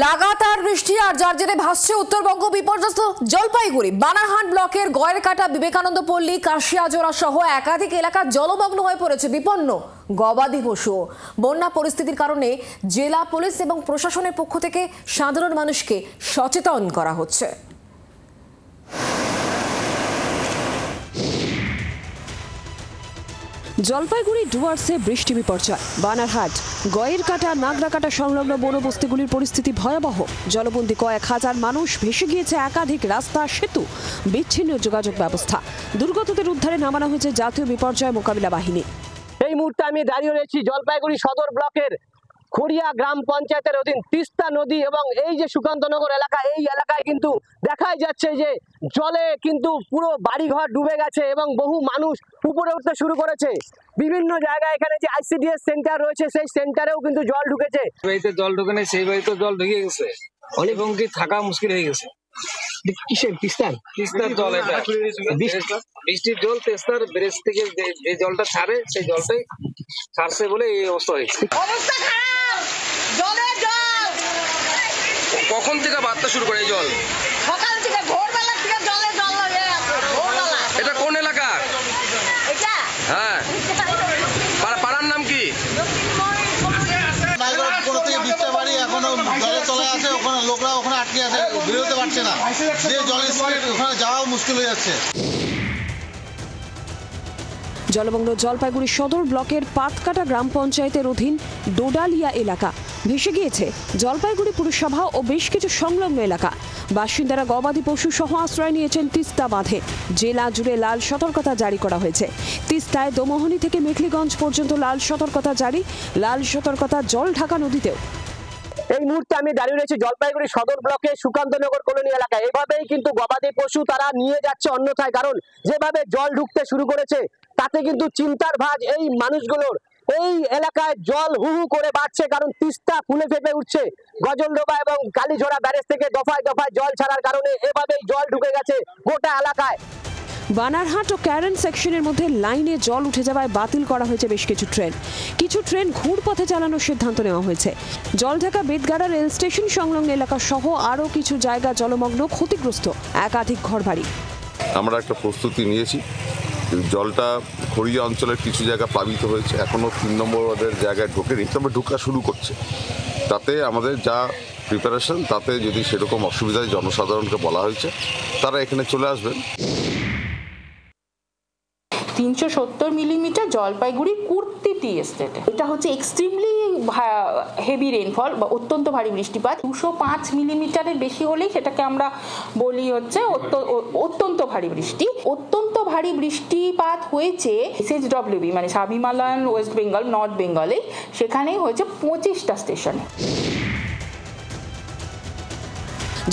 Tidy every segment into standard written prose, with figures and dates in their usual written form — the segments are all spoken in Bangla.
লাগাতার বৃষ্টি আর যার জেরে ভাসছে উত্তরবঙ্গ বিপর্যস্ত জলপাইগুড়ি বানারহাট ব্লকের গয়েরকাটা বিবেকানন্দ পল্লী কাশিয়াজোড়া সহ একাধিক এলাকা জলমগ্ন হয়ে পড়েছে বিপন্ন গবাদি পশু। বন্যা পরিস্থিতির কারণে জেলা পুলিশ এবং প্রশাসনের পক্ষ থেকে সাধারণ মানুষকে সচেতন করা হচ্ছে। জলপাইগুড়ি ডুয়ার্সে বৃষ্টি বিপর্যয়। বানারহাট গয়েরকাটা নাগরাকাটা সংলগ্ন বনবস্তিগুলির পরিস্থিতি ভয়াবহ। জলবন্দী কয়েক হাজার মানুষ, ভেসে গিয়েছে একাধিক রাস্তা, সেতু, বিচ্ছিন্ন যোগাযোগ ব্যবস্থা। দুর্গতদের উদ্ধারে নামানো হয়েছে জাতীয় বিপর্যয় মোকাবিলা বাহিনী। এই মুহূর্তে আমি দাঁড়িয়ে রয়েছি জলপাইগুড়ি সদর ব্লকের খড়িয়া গ্রাম পঞ্চায়েতের অধীন তিস্তা নদী এবং এই যে সুকান্তনগর এলাকা, এই এলাকায় কিন্তু দেখাই যাচ্ছে যে জলে কিন্তু পুরো বাড়িঘর ডুবে গেছে এবং বহু মানুষ উপরে উঠতে শুরু করেছে। বিভিন্ন জায়গায় এখানে যে আইসিডিএস সেন্টার রয়েছে সেই সেন্টারেও কিন্তু জল ঢুকেছে। বাড়িতে জল ঢুকে নেই, সেই বাড়িতে জল ঢুকে গেছে, এবং কি থাকা মুশকিল হয়ে গেছে। কিসের তিস্তার জল, এটা বৃষ্টির জল, তিস্তার ব্রিজ থেকে যে জলটা ছাড়ে সেই জলটাই ছাড়ছে বলে এই অবস্থা হয়েছে। কখন থেকে বাড়তে শুরু করে এই জল? সকাল থেকে ভোরবেলা থেকে জলে জল লাগে ভোরবেলা। এটা কোন এলাকা? এটা হ্যাঁ, পাড়ার নাম কি? বিশটা বাড়ি এখনো জলে চলে আছে, ওখানে লোকরা ওখানে আটকে আছে, বেরোতে পারছে না। যে জলের স্পিড ওখানে যাওয়াও মুশকিল হয়ে যাচ্ছে। জলমগ্ন জলপাইগুড়ি সদর ব্লকের পাতকাটা গ্রাম পঞ্চায়েতের অধীন ডোডালিয়া এলাকা। ভেসে গিয়েছে জলপাইগুড়ি পুরসভা ও বেশ কিছু সংলগ্ন এলাকা। বাসিন্দারা গবাদি পশু সহ আশ্রয় নিয়েছেন তিস্তা বাঁধে। জেলা জুড়ে লাল সতর্কতা জারি করা হয়েছে। তিস্তায় দোমোহনী থেকে মেখলিগঞ্জ পর্যন্ত লাল সতর্কতা জারি। লাল সতর্কতা জল ঢাকা নদীতেও। এই মুহূর্তে আমি দাঁড়িয়ে রয়েছি জলপাইগুড়ি সদর ব্লকে সুকান্তনগর কলোনি এলাকায়। এভাবেই কিন্তু গবাদি পশু তারা নিয়ে যাচ্ছে অন্যথায়, কারণ যেভাবে জল ঢুকতে শুরু করেছে তাতে কিন্তু চিন্তার ভাঁজ এই মানুষগুলোর। এই এলাকায় জল হু হু করে বাড়ছে, কারণ তিস্তা ফুলে ফেপে উঠছে। গজলডোবা এবং কালীঝোড়া ব্যারেজ থেকে দফায় দফায় জল ছাড়ার কারণে এভাবেই জল ঢুকে গেছে গোটা এলাকায়। বানারহাট ও ক্যারেন সেকশনের মধ্যে লাইনে জল উঠে যাওয়ায় বাতিল করা হয়েছে বেশ কিছু ট্রেন। কিছু ট্রেন ঘুরপথে চালানোর সিদ্ধান্ত নেওয়া হয়েছে। জলঢাকা বেদগাড়া রেল স্টেশন সংলগ্ন এলাকা সহ আরও কিছু জায়গা জলমগ্ন, ক্ষতিগ্রস্ত একাধিক ঘরবাড়ি। আমরা একটা প্রস্তুতি নিয়েছি। জলটা খড়িয়া অঞ্চলের কিছু জায়গা প্লাবিত হয়েছে, এখনও 3 নম্বর ওয়ার্ডের জায়গায় ঢোকেনি, তবে ঢোকা শুরু করছে। তাতে আমাদের যা প্রিপারেশন, তাতে যদি সেরকম অসুবিধায় জনসাধারণকে বলা হয়েছে তারা এখানে চলে আসবেন। 370 মিলিমিটার জলপাইগুড়ি কুর্তি এস্টেটে। এটা হচ্ছে এক্সট্রিমলি হেভি রেইনফল বা অত্যন্ত ভারী বৃষ্টিপাত। 205 মিলিমিটারের বেশি হলেই সেটাকে আমরা বলি হচ্ছে অত্যন্ত ভারী বৃষ্টি। অত্যন্ত ভারী বৃষ্টিপাত হয়েছে SHWB মানে sub Himalayan West Bengal north বেঙ্গলে, সেখানেই হয়েছে 25টা স্টেশনে।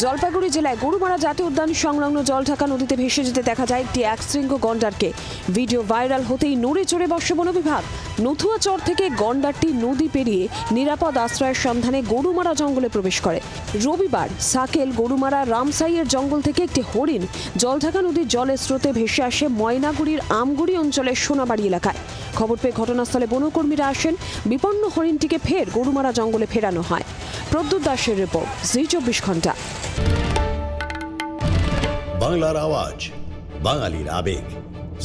জলপাইগুড়ি জেলায় গরুমারা জাতীয় উদ্যান সংলগ্ন জলঢাকা নদীতে ভেসে যেতে দেখা যায় একটি একশৃঙ্গ গন্ডারকে। ভিডিও ভাইরাল হতেই নড়ে চড়ে বসে বন বিভাগ। নথুয়াচর থেকে গন্ডারটি নদী পেরিয়ে নিরাপদ আশ্রয়ের সন্ধানে গরুমারা জঙ্গলে প্রবেশ করে। রবিবার সাকেল গরুমারা রামসাইয়ের জঙ্গল থেকে একটি হরিণ জলঢাকা নদীর জলের স্রোতে ভেসে আসে ময়নাগুড়ির আমগুড়ি অঞ্চলের সোনাবাড়ি এলাকায়। খবর পেয়ে ঘটনাস্থলে বনকর্মীরা আসেন। বিপন্ন হরিণটিকে ফের গরুমারা জঙ্গলে ফেরানো হয়। প্রদ্যুৎ দাসের রিপোর্ট, জি24 ঘন্টা। বাংলার আওয়াজ, বাঙালির আবেগ,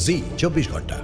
জি24 ঘন্টা।